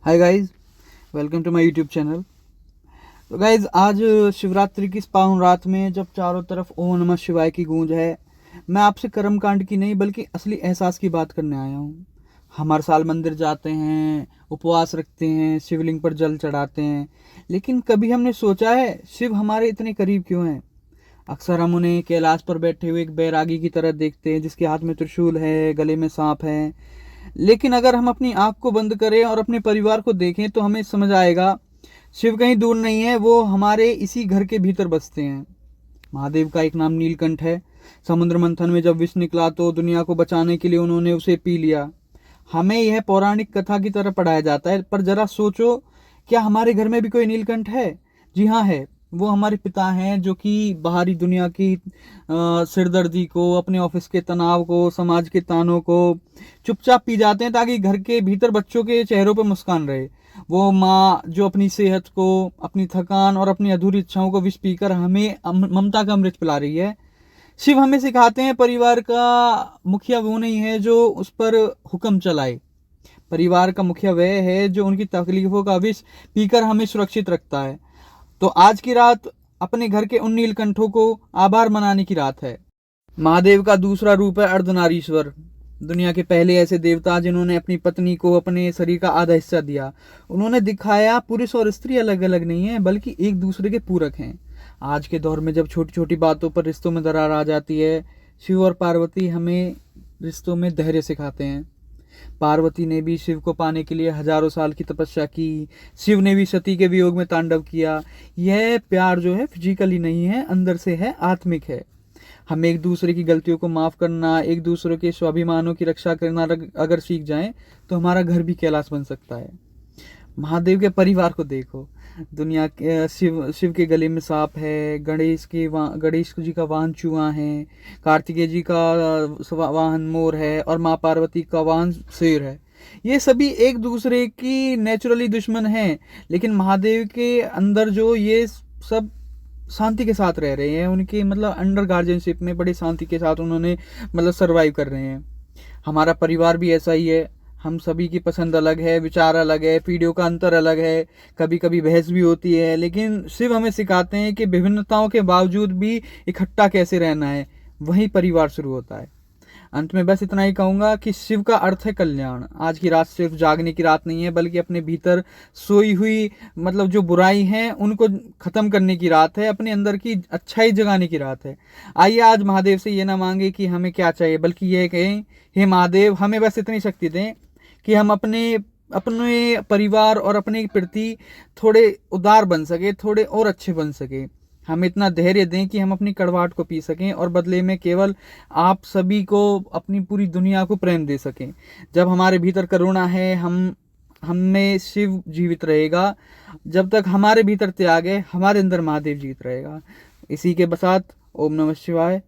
Hi guys, welcome to my YouTube channel. तो guys, आज शिवरात्रि की इस पावन रात में जब चारों तरफ ओम नमः शिवाय की गूंज है, मैं आपसे कर्मकांड की नहीं बल्कि असली एहसास की बात करने आया हूँ। हम हर साल मंदिर जाते हैं, उपवास रखते हैं, शिवलिंग पर जल चढ़ाते हैं, लेकिन कभी हमने सोचा है शिव हमारे इतने करीब क्यों हैं? अक्सर हम उन्हें कैलाश पर बैठे हुए एक बैरागी की तरह देखते हैं जिसके हाथ में त्रिशूल है, गले में सांप है। लेकिन अगर हम अपनी आंख को बंद करें और अपने परिवार को देखें तो हमें समझ आएगा शिव कहीं दूर नहीं है, वो हमारे इसी घर के भीतर बसते हैं। महादेव का एक नाम नीलकंठ है। समुद्र मंथन में जब विष निकला तो दुनिया को बचाने के लिए उन्होंने उसे पी लिया। हमें यह पौराणिक कथा की तरह पढ़ाया जाता है, पर जरा सोचो, क्या हमारे घर में भी कोई नीलकंठ है? जी हाँ, है। वो हमारे पिता हैं जो कि बाहरी दुनिया की सिरदर्दी को, अपने ऑफिस के तनाव को, समाज के तानों को चुपचाप पी जाते हैं ताकि घर के भीतर बच्चों के चेहरों पर मुस्कान रहे। वो माँ जो अपनी सेहत को, अपनी थकान और अपनी अधूरी इच्छाओं को विष पीकर हमें ममता का अमृत पिला रही है। शिव हमें सिखाते हैं परिवार का मुखिया वो नहीं है जो उस पर हुक्म चलाए। परिवार का मुखिया वह है जो उनकी तकलीफों का विष पीकर हमें सुरक्षित रखता है। तो आज की रात अपने घर के उन नीलकंठों को आभार मनाने की रात है। महादेव का दूसरा रूप है अर्धनारीश्वर। दुनिया के पहले ऐसे देवता जिन्होंने अपनी पत्नी को अपने शरीर का आधा हिस्सा दिया। उन्होंने दिखाया पुरुष और स्त्री अलग अलग नहीं है बल्कि एक दूसरे के पूरक हैं। आज के दौर में जब छोटी छोटी बातों पर रिश्तों में दरार आ जाती है, शिव और पार्वती हमें रिश्तों में धैर्य सिखाते हैं। पार्वती ने भी शिव को पाने के लिए हजारों साल की तपस्या की। शिव ने भी सती के वियोग में तांडव किया। यह प्यार जो है फिजिकली नहीं है, अंदर से है, आत्मिक है। हम एक दूसरे की गलतियों को माफ करना, एक दूसरे के स्वाभिमानों की रक्षा करना अगर सीख जाएं तो हमारा घर भी कैलाश बन सकता है। महादेव के परिवार को देखो। दुनिया के शिव के गले में सांप है, गणेश जी का वाहन चूहा है, कार्तिकेय जी का वाहन मोर है और माँ पार्वती का वाहन शेर है। ये सभी एक दूसरे की नेचुरली दुश्मन हैं, लेकिन महादेव के अंदर जो ये सब शांति के साथ रह रहे हैं, उनके मतलब अंडर गार्जियनशिप में बड़ी शांति के साथ उन्होंने मतलब सरवाइव कर रहे हैं। हमारा परिवार भी ऐसा ही है। हम सभी की पसंद अलग है, विचार अलग है, पीढ़ियों का अंतर अलग है, कभी कभी बहस भी होती है, लेकिन शिव हमें सिखाते हैं कि विभिन्नताओं के बावजूद भी इकट्ठा कैसे रहना है। वहीं परिवार शुरू होता है। अंत में बस इतना ही कहूंगा कि शिव का अर्थ है कल्याण। आज की रात सिर्फ जागने की रात नहीं है बल्कि अपने भीतर सोई हुई मतलब जो बुराई है उनको खत्म करने की रात है, अपने अंदर की अच्छाई जगाने की रात है। आइए आज महादेव से ये ना मांगे कि हमें क्या चाहिए, बल्कि ये कहें, हे महादेव हमें बस इतनी शक्ति दें कि हम अपने अपने परिवार और अपने प्रति थोड़े उदार बन सके, थोड़े और अच्छे बन सके। हम इतना धैर्य दें कि हम अपनी कड़वाहट को पी सकें और बदले में केवल आप सभी को, अपनी पूरी दुनिया को प्रेम दे सकें। जब हमारे भीतर करुणा है, हम में शिव जीवित रहेगा। जब तक हमारे भीतर त्याग है, हमारे अंदर महादेव जीवित रहेगा। इसी के साथ ओम नमः शिवाय।